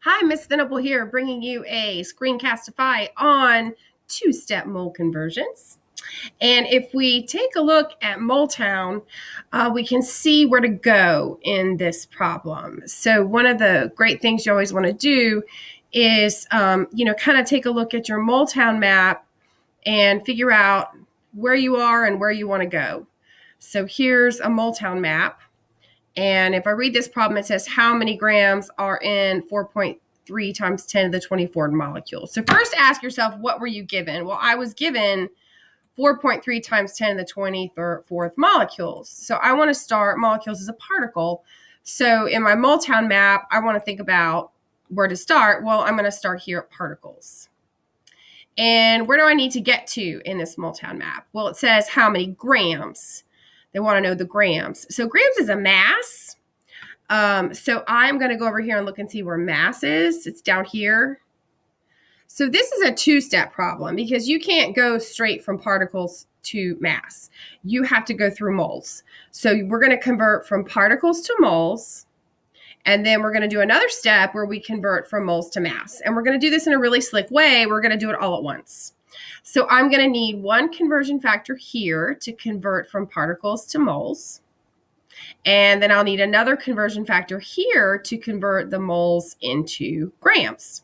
Hi, Miss Venable here, bringing you a screencastify on two-step mole conversions. And if we take a look at Moletown, we can see where to go in this problem. So one of the great things you always want to do is, kind of take a look at your Moletown map and figure out where you are and where you want to go. So here's a Moletown map. And if I read this problem, it says how many grams are in 4.3 times 10 to the 24 molecules. So first ask yourself, what were you given? Well, I was given 4.3 times 10 to the 24th molecules. So I want to start molecules as a particle. So in my Moletown map, I want to think about where to start. Well, I'm going to start here at particles. And where do I need to get to in this Moletown map? Well, it says how many grams. They want to know the grams. So grams is a mass. So I'm going to go over here and look and see where mass is. It's down here. So this is a two-step problem because you can't go straight from particles to mass. You have to go through moles. So we're going to convert from particles to moles. And then we're going to do another step where we convert from moles to mass. And we're going to do this in a really slick way. We're going to do it all at once. So I'm going to need one conversion factor here to convert from particles to moles. And then I'll need another conversion factor here to convert the moles into grams.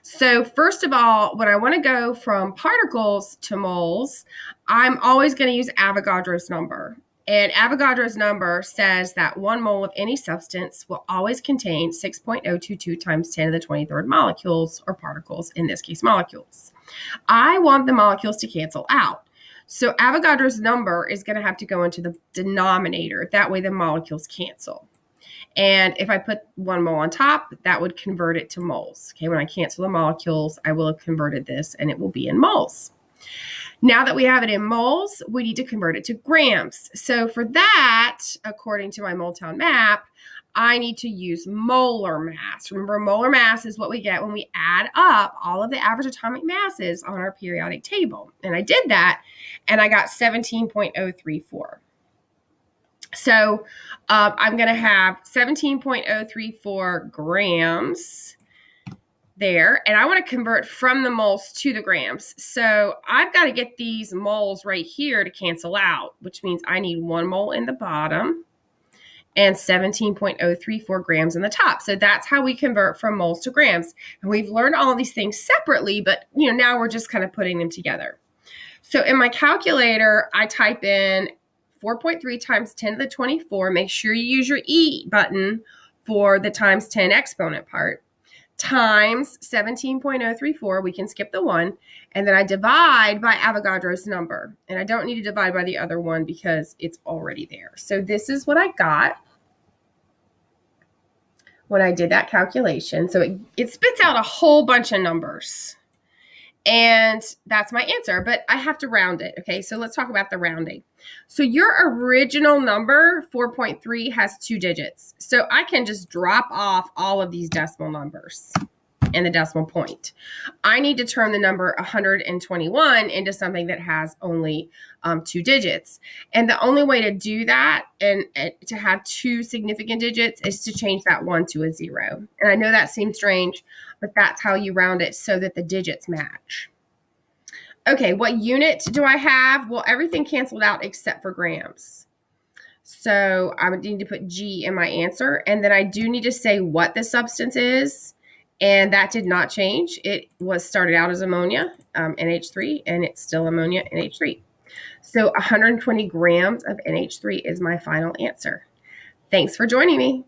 So first of all, when I want to go from particles to moles, I'm always going to use Avogadro's number. And Avogadro's number says that 1 mole of any substance will always contain 6.022 times 10 to the 23rd molecules, or particles, in this case molecules. I want the molecules to cancel out. So Avogadro's number is going to have to go into the denominator. That way the molecules cancel. And if I put 1 mole on top, that would convert it to moles. Okay, when I cancel the molecules, I will have converted this and it will be in moles. Now that we have it in moles, we need to convert it to grams. So for that, according to my Moletown map, I need to use molar mass. Remember, molar mass is what we get when we add up all of the average atomic masses on our periodic table. And I did that, and I got 17.034. So I'm going to have 17.034 grams there, and I want to convert from the moles to the grams. So I've got to get these moles right here to cancel out, which means I need 1 mole in the bottom and 17.034 grams in the top. So that's how we convert from moles to grams. And we've learned all of these things separately, but now we're just kind of putting them together. So in my calculator, I type in 4.3 times 10 to the 24. Make sure you use your E button for the times 10 exponent part, times 17.034. We can skip the 1. And then I divide by Avogadro's number. And I don't need to divide by the other one because it's already there. So this is what I got when I did that calculation. So it spits out a whole bunch of numbers. And that's my answer, but I have to round it. Okay, so let's talk about the rounding. So your original number, 4.3, has 2 digits. So I can just drop off all of these decimal numbers and the decimal point. I need to turn the number 121 into something that has only 2 digits. And the only way to do that and to have 2 significant digits is to change that 1 to a 0. And I know that seems strange, but that's how you round it so that the digits match. Okay, what unit do I have? Well, everything canceled out except for grams. So I would need to put G in my answer. And then I do need to say what the substance is. And that did not change. It was started out as ammonia, NH3, and it's still ammonia, NH3. So 120 grams of NH3 is my final answer. Thanks for joining me.